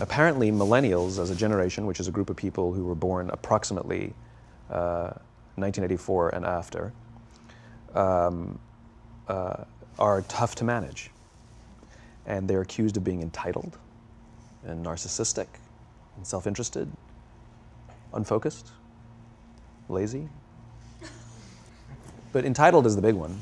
apparently millennials as a generation, which is a group of people who were born approximately 1984 and after, are tough to manage. And they're accused of being entitled and narcissistic and self-interested, unfocused, lazy. But entitled is the big one.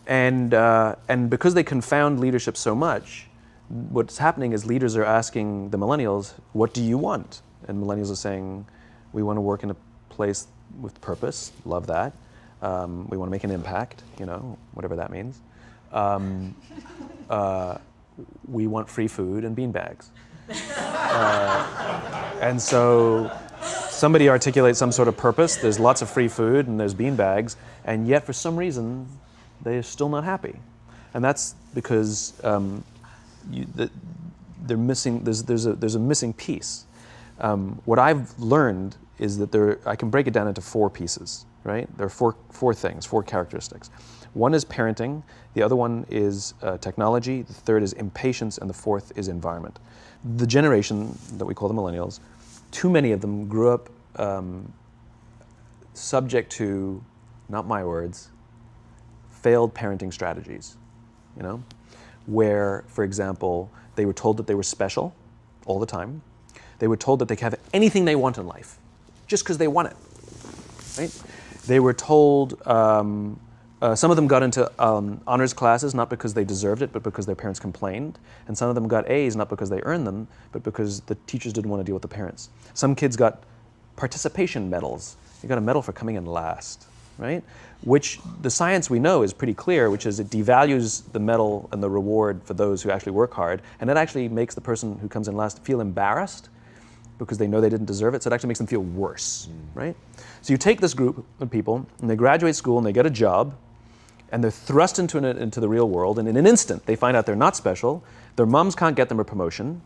And because they confound leadership so much, what's happening is leaders are asking the millennials, what do you want? And millennials are saying, we want to work in a place with purpose, love that. We want to make an impact, whatever that means. We want free food and beanbags. And so somebody articulates some sort of purpose, there's lots of free food and there's beanbags, and yet for some reason, they're still not happy. And that's because they're missing, there's a missing piece. What I've learned is that I can break it down into 4 pieces, right? There are four things, 4 characteristics. One is parenting, the other one is technology, the third is impatience, and the fourth is environment. The generation that we call the millennials, too many of them grew up subject to, not my words, failed parenting strategies, where, for example, they were told that they were special all the time. They were told that they could have anything they want in life, just because they want it, right? They were told, some of them got into honors classes, not because they deserved it, but because their parents complained. And some of them got A's, not because they earned them, but because the teachers didn't want to deal with the parents. Some kids got participation medals. You got a medal for coming in last, right? Which the science we know is pretty clear, which is it devalues the medal and the reward for those who actually work hard. And it actually makes the person who comes in last feel embarrassed because they know they didn't deserve it. So it actually makes them feel worse, right? So you take this group of people and they graduate school and they get a job, and they're thrust into the real world, and in an instant, they find out they're not special, their moms can't get them a promotion,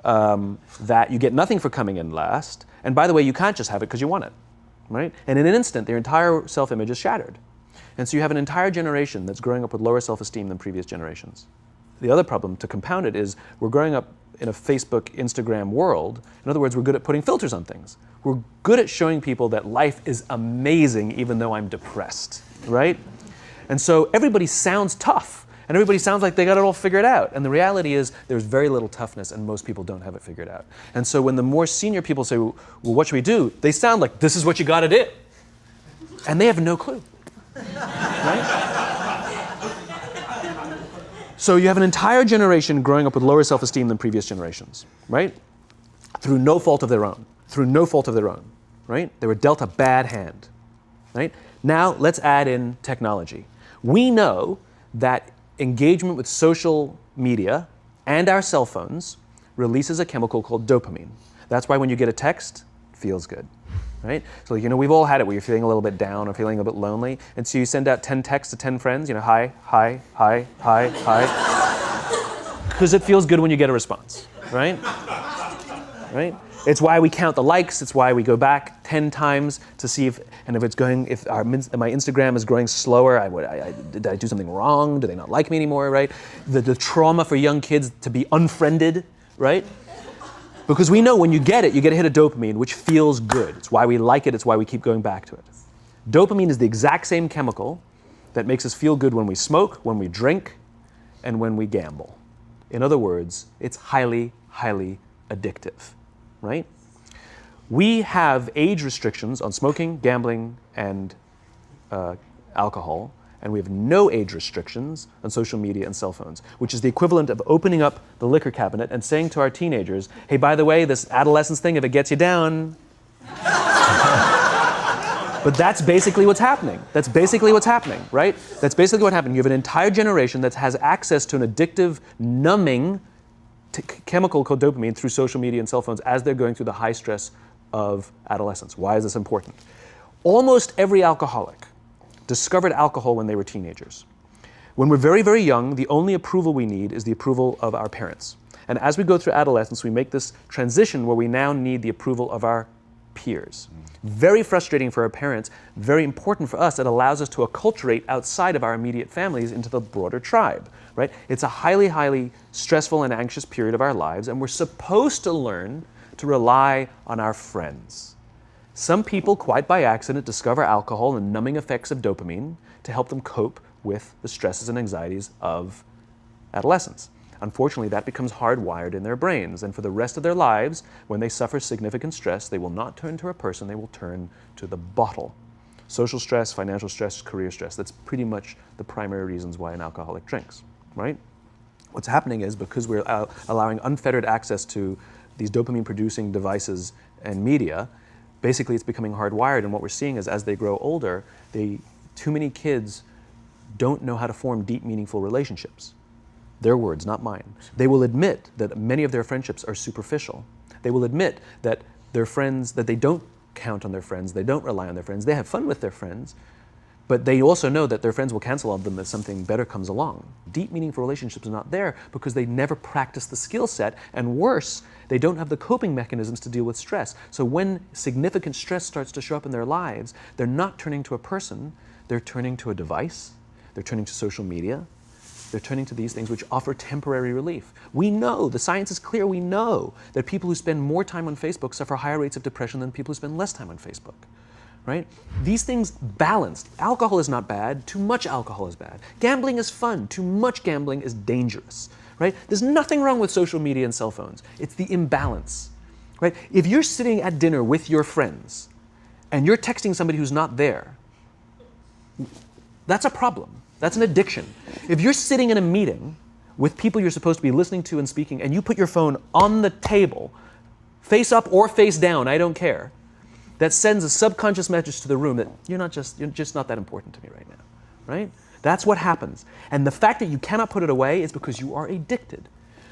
that you get nothing for coming in last, and by the way, you can't just have it because you want it, right? And in an instant, their entire self-image is shattered. And so you have an entire generation that's growing up with lower self-esteem than previous generations. The other problem, to compound it, is we're growing up in a Facebook, Instagram world. In other words, we're good at putting filters on things. We're good at showing people that life is amazing even though I'm depressed, right? And so everybody sounds tough, and everybody sounds like they got it all figured out. And the reality is there's very little toughness, and most people don't have it figured out. And so when the more senior people say, well, what should we do? They sound like, this is what you got to do. And they have no clue, right? So you have an entire generation growing up with lower self-esteem than previous generations, right? Through no fault of their own, right? They were dealt a bad hand, right? Now let's add in technology. We know that engagement with social media and our cell phones releases a chemical called dopamine. That's why when you get a text, it feels good, right? So we've all had it where you're feeling a little bit down or feeling a bit lonely, and so you send out 10 texts to 10 friends, hi, hi, hi, hi, hi, because it feels good when you get a response, right? Right? It's why we count the likes. It's why we go back 10 times to see if my Instagram is growing slower. Did I do something wrong? Do they not like me anymore, right? The trauma for young kids to be unfriended, right? Because we know when you get a hit of dopamine, which feels good. It's why we like it. It's why we keep going back to it. Dopamine is the exact same chemical that makes us feel good when we smoke, when we drink, and when we gamble. In other words, it's highly, highly addictive. Right? We have age restrictions on smoking, gambling, and alcohol, and we have no age restrictions on social media and cell phones, which is the equivalent of opening up the liquor cabinet and saying to our teenagers, hey, by the way, this adolescence thing, if it gets you down. But that's basically what's happening. Right? That's basically what happened. You have an entire generation that has access to an addictive, numbing chemical called dopamine through social media and cell phones as they're going through the high stress of adolescence. Why is this important? Almost every alcoholic discovered alcohol when they were teenagers. When we're very, very young, the only approval we need is the approval of our parents. And as we go through adolescence, we make this transition where we now need the approval of our peers. Very frustrating for our parents, very important for us. It allows us to acculturate outside of our immediate families into the broader tribe, right? It's a highly, highly stressful and anxious period of our lives, and we're supposed to learn to rely on our friends. Some people, quite by accident, discover alcohol and numbing effects of dopamine to help them cope with the stresses and anxieties of adolescence. Unfortunately, that becomes hardwired in their brains, and for the rest of their lives, when they suffer significant stress, they will not turn to a person, they will turn to the bottle. Social stress, financial stress, career stress, that's pretty much the primary reasons why an alcoholic drinks, right? What's happening is because we're allowing unfettered access to these dopamine-producing devices and media, basically it's becoming hardwired, and what we're seeing is as they grow older, too many kids don't know how to form deep, meaningful relationships. Their words, not mine. They will admit that many of their friendships are superficial. They will admit that their friends, that they don't count on their friends, they don't rely on their friends, they have fun with their friends, but they also know that their friends will cancel on them if something better comes along. Deep, meaningful relationships are not there because they never practice the skill set, and worse, they don't have the coping mechanisms to deal with stress. So when significant stress starts to show up in their lives, they're not turning to a person, they're turning to a device, they're turning to social media, they're turning to these things which offer temporary relief. We know, the science is clear, we know that people who spend more time on Facebook suffer higher rates of depression than people who spend less time on Facebook, right? These things balanced. Alcohol is not bad, too much alcohol is bad. Gambling is fun, too much gambling is dangerous, right? There's nothing wrong with social media and cell phones. It's the imbalance, right? If you're sitting at dinner with your friends and you're texting somebody who's not there, that's a problem. That's an addiction. If you're sitting in a meeting with people you're supposed to be listening to and speaking, and you put your phone on the table, face up or face down, I don't care, that sends a subconscious message to the room that you're just not that important to me right now, right? That's what happens. And the fact that you cannot put it away is because you are addicted,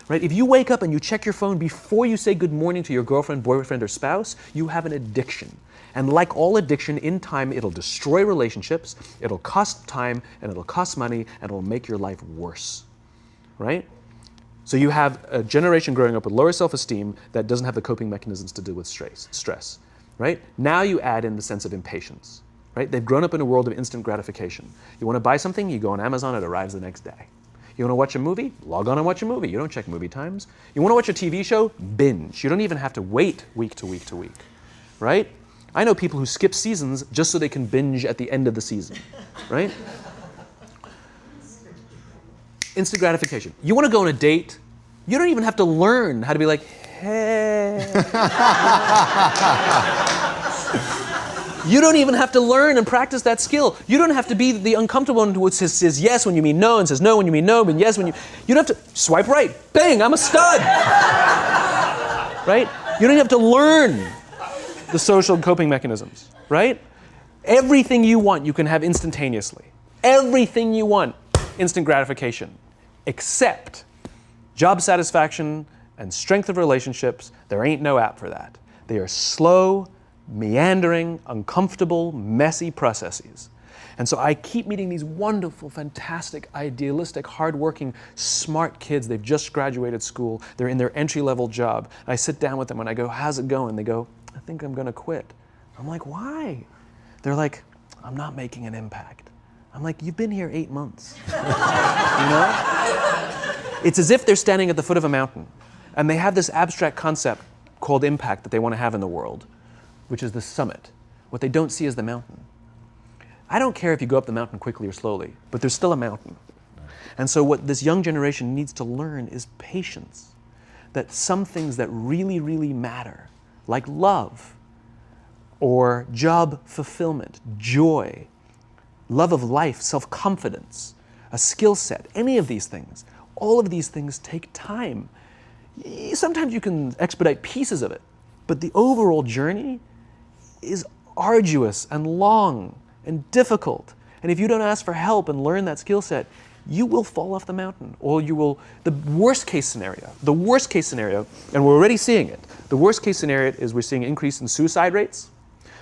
right? If you wake up and you check your phone before you say good morning to your girlfriend, boyfriend, or spouse, you have an addiction. And like all addiction, in time, it'll destroy relationships, it'll cost time, and it'll cost money, and it'll make your life worse, right? So you have a generation growing up with lower self-esteem that doesn't have the coping mechanisms to deal with stress, right? Now you add in the sense of impatience, right? They've grown up in a world of instant gratification. You want to buy something, you go on Amazon, it arrives the next day. You want to watch a movie? Log on and watch a movie. You don't check movie times. You want to watch a TV show? Binge. You don't even have to wait week to week to week, right? I know people who skip seasons just so they can binge at the end of the season, right? Instant gratification. You want to go on a date? You don't even have to learn how to be like, hey. You don't even have to learn and practice that skill. You don't have to be the uncomfortable one who says yes when you mean no and says no when you mean no, but yes when you... You don't have to swipe right. Bang, I'm a stud. Right? You don't have to learn the social coping mechanisms, right? Everything you want, you can have instantaneously. Everything you want, instant gratification, except job satisfaction and strength of relationships. There ain't no app for that. They are slow, meandering, uncomfortable, messy processes. And so I keep meeting these wonderful, fantastic, idealistic, hardworking, smart kids. They've just graduated school. They're in their entry-level job. I sit down with them and I go, how's it going? They go, I think I'm going to quit. I'm like, why? They're like, I'm not making an impact. I'm like, you've been here 8 months. You know? It's as if they're standing at the foot of a mountain and they have this abstract concept called impact that they want to have in the world, which is the summit. What they don't see is the mountain. I don't care if you go up the mountain quickly or slowly, but there's still a mountain. And so what this young generation needs to learn is patience. That some things that really, really matter, like love, or job fulfillment, joy, love of life, self-confidence, a skill set, any of these things, all of these things take time. Sometimes you can expedite pieces of it, but the overall journey is arduous and long and difficult. And if you don't ask for help and learn that skill set, you will fall off the mountain, or you will, the worst case scenario, and we're already seeing it, the worst case scenario is we're seeing an increase in suicide rates,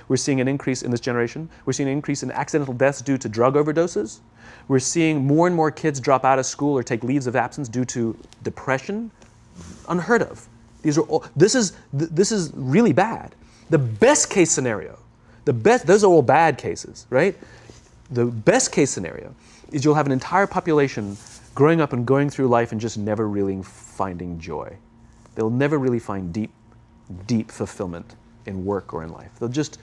we're seeing an increase in this generation, we're seeing an increase in accidental deaths due to drug overdoses, we're seeing more and more kids drop out of school or take leaves of absence due to depression, unheard of. These are all, this is really bad. The best case scenario, those are all bad cases, right? The best case scenario is you'll have an entire population growing up and going through life and just never really finding joy. They'll never really find deep fulfillment in work or in life. They'll just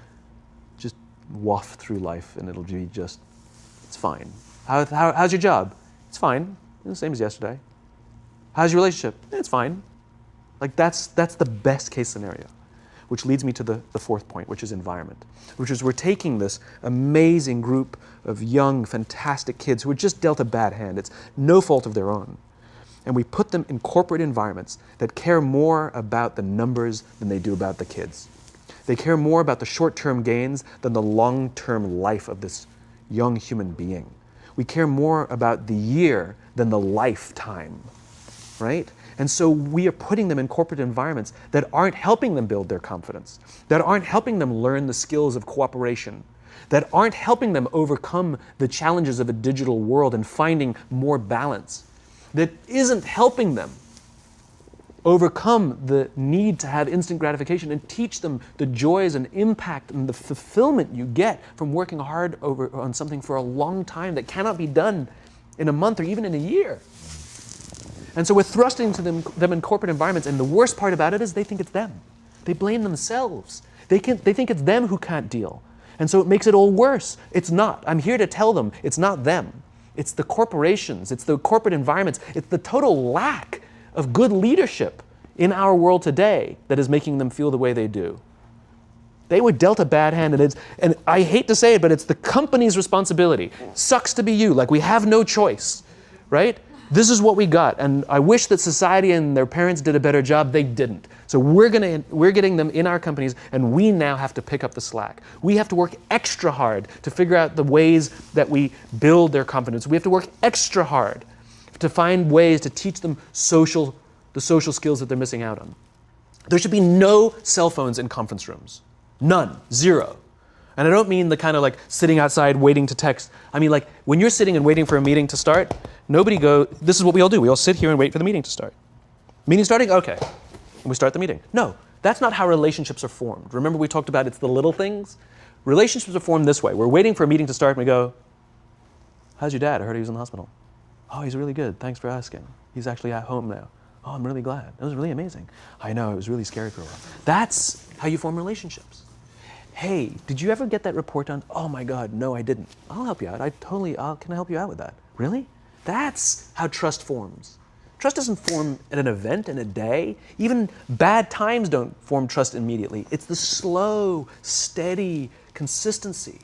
waft through life and it'll be just, it's fine. How's your job? It's fine. It's the same as yesterday. How's your relationship? It's fine. Like that's the best case scenario, which leads me to the fourth point, which is environment, which is we're taking this amazing group of young, fantastic kids who were just dealt a bad hand. It's no fault of their own. And we put them in corporate environments that care more about the numbers than they do about the kids. They care more about the short-term gains than the long-term life of this young human being. We care more about the year than the lifetime, right? And so we are putting them in corporate environments that aren't helping them build their confidence, that aren't helping them learn the skills of cooperation, that aren't helping them overcome the challenges of a digital world and finding more balance, that isn't helping them overcome the need to have instant gratification and teach them the joys and impact and the fulfillment you get from working hard on something for a long time that cannot be done in a month or even in a year. And so we're thrusting to them in corporate environments, and the worst part about it is they think it's them. They blame themselves. They think it's them who can't deal. And so it makes it all worse. It's not. I'm here to tell them it's not them. It's the corporations, it's the corporate environments, it's the total lack of good leadership in our world today that is making them feel the way they do. They were dealt a bad hand, and I hate to say it, but it's the company's responsibility. Sucks to be you, like we have no choice, right? This is what we got, and I wish that society and their parents did a better job. They didn't. So we're getting them in our companies, and we now have to pick up the slack. We have to work extra hard to figure out the ways that we build their confidence. We have to work extra hard to find ways to teach them the social skills that they're missing out on. There should be no cell phones in conference rooms. None. Zero. And I don't mean the kind of like sitting outside waiting to text. I mean like when you're sitting and waiting for a meeting to start, this is what we all do. We all sit here and wait for the meeting to start. Meeting starting? Okay. And we start the meeting. No, that's not how relationships are formed. Remember we talked about it's the little things? Relationships are formed this way. We're waiting for a meeting to start and we go, how's your dad? I heard he was in the hospital. Oh, he's really good. Thanks for asking. He's actually at home now. Oh, I'm really glad. That was really amazing. I know, it was really scary for a while. That's how you form relationships. Hey, did you ever get that report done? Oh my God, no, I didn't. I'll help you out. Can I help you out with that? Really? That's how trust forms. Trust doesn't form at an event in a day. Even bad times don't form trust immediately. It's the slow, steady consistency.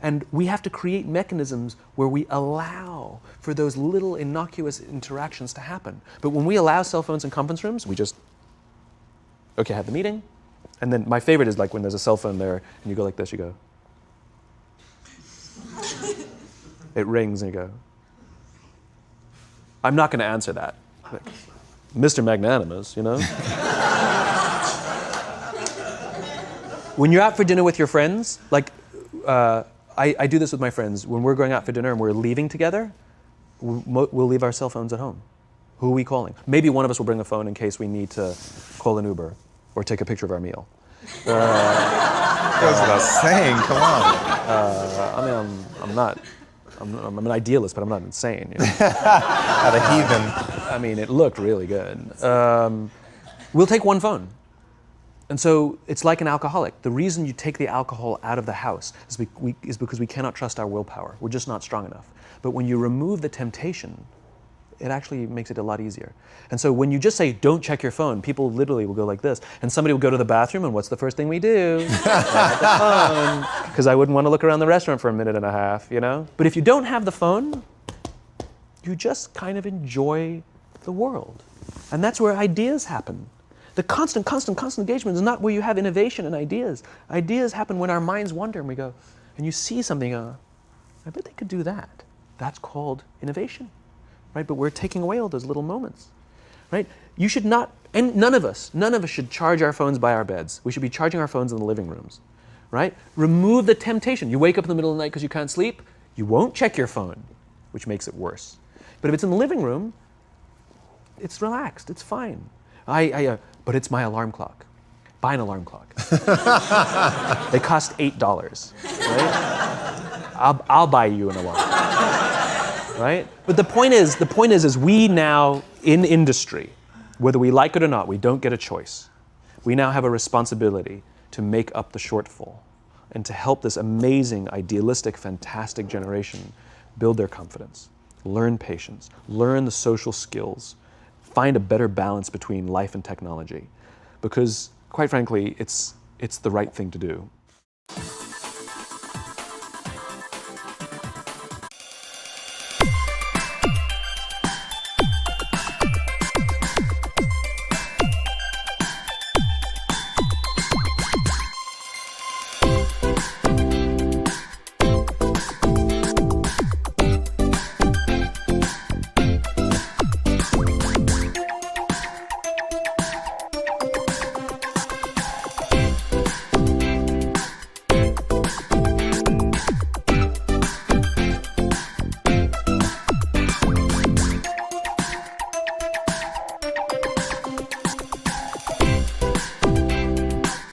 And we have to create mechanisms where we allow for those little innocuous interactions to happen. But when we allow cell phones in conference rooms, we just, okay, have the meeting. And then my favorite is like when there's a cell phone there and you go like this, you go. It rings and you go. I'm not going to answer that. Like, Mr. Magnanimous, you know? When you're out for dinner with your friends, like, I do this with my friends. When we're going out for dinner and we're leaving together, we'll leave our cell phones at home. Who are we calling? Maybe one of us will bring a phone in case we need to call an Uber or take a picture of our meal. That goes without saying, come on. I'm an idealist, but I'm not insane. You know? At a heathen. I mean, it looked really good. We'll take one phone. And so it's like an alcoholic. The reason you take the alcohol out of the house is because we cannot trust our willpower. We're just not strong enough. But when you remove the temptation, it actually makes it a lot easier. And so when you just say, don't check your phone, people literally will go like this. And somebody will go to the bathroom, and what's the first thing we do? Grab the phone. Because I wouldn't want to look around the restaurant for a minute and a half, you know? But if you don't have the phone, you just kind of enjoy the world. And that's where ideas happen. The constant engagement is not where you have innovation and ideas. Ideas happen when our minds wander and we go, and you see something, I bet they could do that. That's called innovation, right? But we're taking away all those little moments, right? You should not, and none of us should charge our phones by our beds. We should be charging our phones in the living rooms, right? Remove the temptation. You wake up in the middle of the night because you can't sleep, you won't check your phone, which makes it worse. But if it's in the living room, it's relaxed, it's fine. But it's my alarm clock. buy an alarm clock. They cost $8, right? I'll buy you an alarm clock, right? But the point is we now in industry, whether we like it or not, we don't get a choice. We now have a responsibility to make up the shortfall and to help this amazing, idealistic, fantastic generation build their confidence, learn patience, learn the social skills, find a better balance between life and technology. Because, quite frankly, it's the right thing to do.